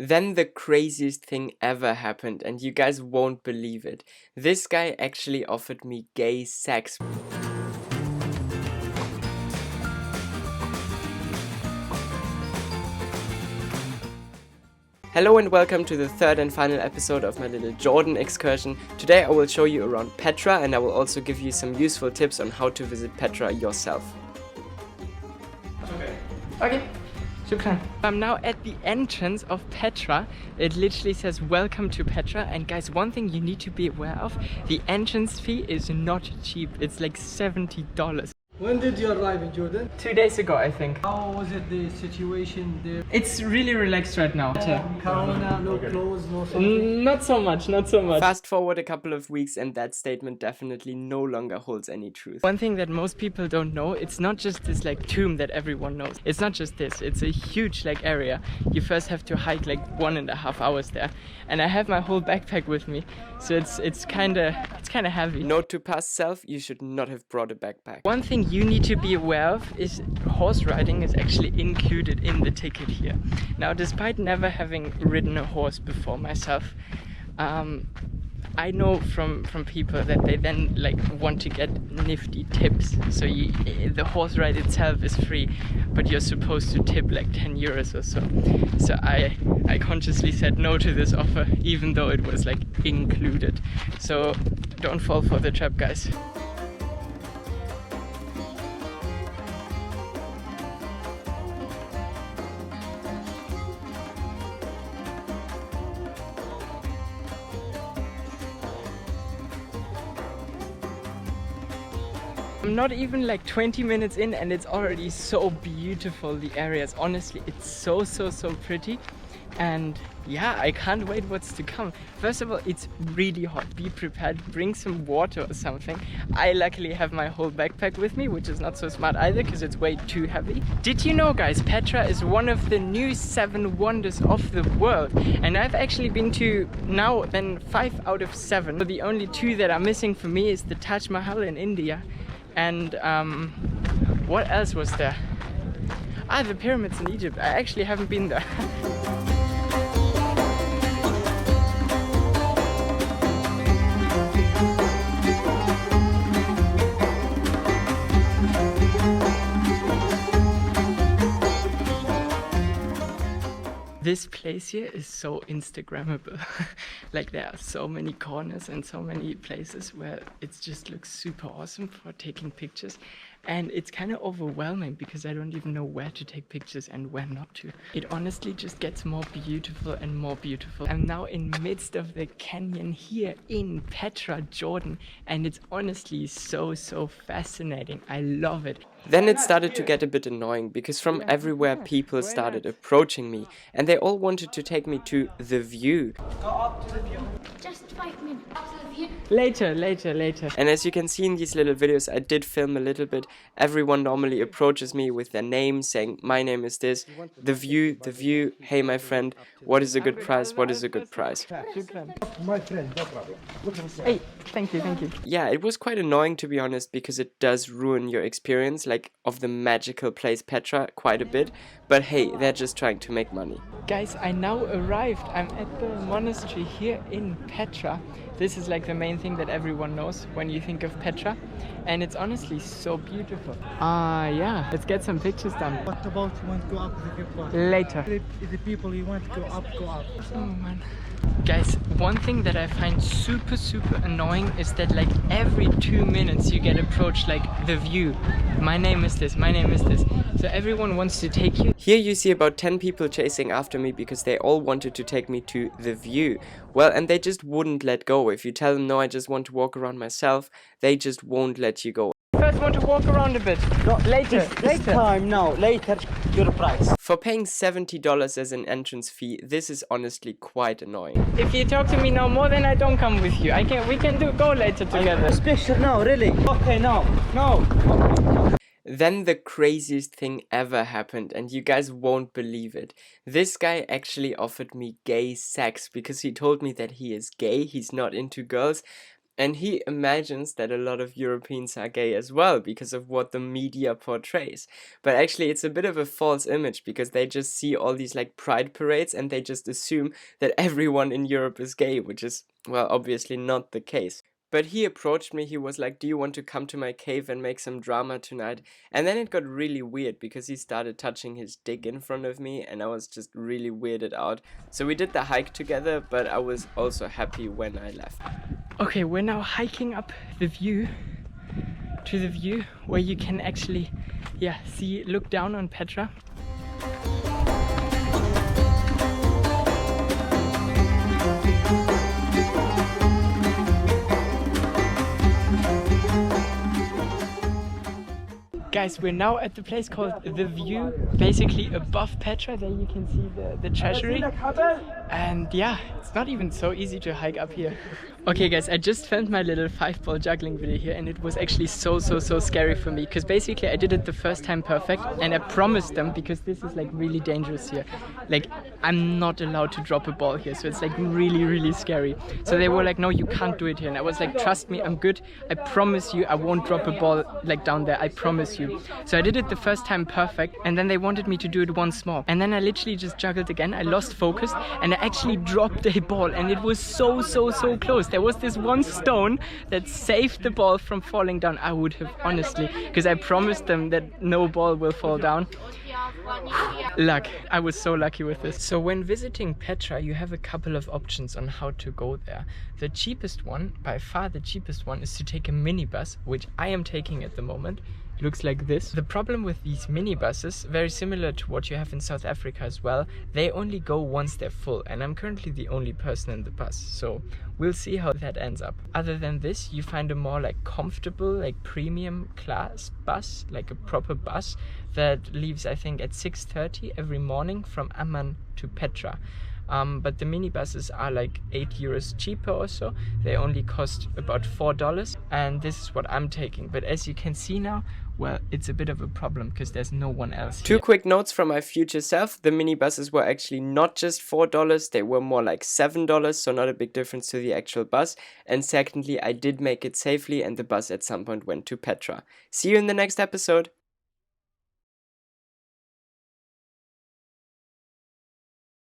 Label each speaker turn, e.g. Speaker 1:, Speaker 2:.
Speaker 1: Then the craziest thing ever happened, and you guys won't believe it. This guy actually offered me gay sex. Hello and welcome to the third and final episode of my little Jordan excursion. Today I will show you around Petra, and I will also give you some useful tips on how to visit Petra yourself. Okay. Shukran. I'm now at the entrance of Petra. It literally says welcome to Petra, and guys, one thing you need to be aware of, the entrance fee is not cheap. It's like $70.
Speaker 2: When did you arrive in Jordan?
Speaker 1: 2 days ago, I think.
Speaker 2: How was it, the situation there?
Speaker 1: It's really relaxed right now.
Speaker 2: Corona, no clothes, no something?
Speaker 1: Not so much. Fast forward a couple of weeks and that statement definitely no longer holds any truth. One thing that most people don't know, it's not just this like tomb that everyone knows. It's not just this, it's a huge like area. You first have to hike like 1.5 hours there. And I have my whole backpack with me, so it's kinda heavy. Note to past self, you should not have brought a backpack. One thing you need to be aware of is horse riding is actually included in the ticket here. Now, despite never having ridden a horse before myself, I know from people that they then like want to get nifty tips. So the horse ride itself is free, but you're supposed to tip like 10 euros or so. So I consciously said no to this offer, even though it was like included. So don't fall for the trap, guys. I'm not even like 20 minutes in and it's already so beautiful, the areas. Honestly, it's so pretty. And yeah, I can't wait what's to come. First of all, it's really hot. Be prepared, bring some water or something. I luckily have my whole backpack with me, which is not so smart either because it's way too heavy. Did you know, guys, Petra is one of the new 7 wonders of the world. And I've actually been to now then 5 out of 7. So the only 2 that are missing for me is the Taj Mahal in India. And what else was there? The pyramids in Egypt. I actually haven't been there. This place here is so Instagrammable. Like there are so many corners and so many places where it just looks super awesome for taking pictures. And it's kind of overwhelming because I don't even know where to take pictures and where not to. It honestly just gets more beautiful and more beautiful. I'm now in midst of the canyon here in Petra, Jordan, and it's honestly so fascinating. I love it. Then it started to get a bit annoying because from everywhere people started approaching me and they all wanted to take me to the view.
Speaker 2: Go up to the view.
Speaker 3: Just 5 minutes. Up to the view.
Speaker 1: Later. And as you can see in these little videos, I did film a little bit. Everyone normally approaches me with their name, saying, my name is this, the view, hey my friend, what is a good price, what is a good price?
Speaker 2: My friend, no problem.
Speaker 1: Hey, thank you. Yeah, it was quite annoying to be honest, because it does ruin your experience, like, of the magical place Petra quite a bit. But hey, they're just trying to make money. Guys, I now arrived. I'm at the monastery here in Petra. This is like the main thing that everyone knows when you think of Petra. And it's honestly so beautiful. Yeah, let's get some pictures done.
Speaker 2: What about you want to go up the viewpoint?
Speaker 1: Later.
Speaker 2: If the people you want to go up, go up.
Speaker 1: Oh man. Guys, one thing that I find super annoying is that like every 2 minutes you get approached like the view. My name is this. So everyone wants to take you. Here you see about 10 people chasing after me because they all wanted to take me to the view. Well, and they just wouldn't let go. If you tell them no, I just want to walk around myself, they just won't let you go. First want to walk around a bit. No, later.
Speaker 2: Time now, later, your price.
Speaker 1: For paying $70 as an entrance fee, this is honestly quite annoying. If you talk to me now more, then I don't come with you. We can go later together.
Speaker 2: Special now, really? Okay, now.
Speaker 1: Then the craziest thing ever happened, and you guys won't believe it. This guy actually offered me gay sex because he told me that he is gay, he's not into girls. And he imagines that a lot of Europeans are gay as well because of what the media portrays. But actually it's a bit of a false image because they just see all these like pride parades and they just assume that everyone in Europe is gay, which is, well, obviously not the case. But he approached me, he was like, do you want to come to my cave and make some drama tonight? And then it got really weird because he started touching his dick in front of me and I was just really weirded out. So we did the hike together, but I was also happy when I left. Okay, we're now hiking up the view to the view where you can actually, look down on Petra. Guys, we're now at the place called The View, basically above Petra. There you can see the treasury. And yeah, it's not even so easy to hike up here. Okay guys, I just filmed my little 5-ball juggling video here and it was actually so scary for me because basically I did it the first time perfect and I promised them, because this is like really dangerous here, like I'm not allowed to drop a ball here, so it's like really scary. So they were like, no, you can't do it here, and I was like, trust me, I'm good, I promise you I won't drop a ball like down there, I promise you. So I did it the first time perfect and then they wanted me to do it once more, and then I literally just juggled again, I lost focus and I actually dropped a ball and it was so close. There was this one stone that saved the ball from falling down. I would have, honestly, because I promised them that no ball will fall down. Luck. I was so lucky with this. So when visiting Petra, you have a couple of options on how to go there. The cheapest one, by far the cheapest one, is to take a minibus, which I am taking at the moment. It looks like this. The problem with these minibuses, very similar to what you have in South Africa as well, they only go once they're full, and I'm currently the only person in the bus, so we'll see how that ends up. Other than this, you find a more like comfortable, like premium class bus, like a proper bus that leaves, I think, at 6:30 every morning from Amman to Petra. But the minibuses are like €8 cheaper or so. They only cost about $4, and this is what I'm taking. But as you can see now, well, it's a bit of a problem because there's no one else here. Two quick notes from my future self. The minibuses were actually not just $4, they were more like $7, so not a big difference to the actual bus. And secondly, I did make it safely and the bus at some point went to Petra. See you in the next episode.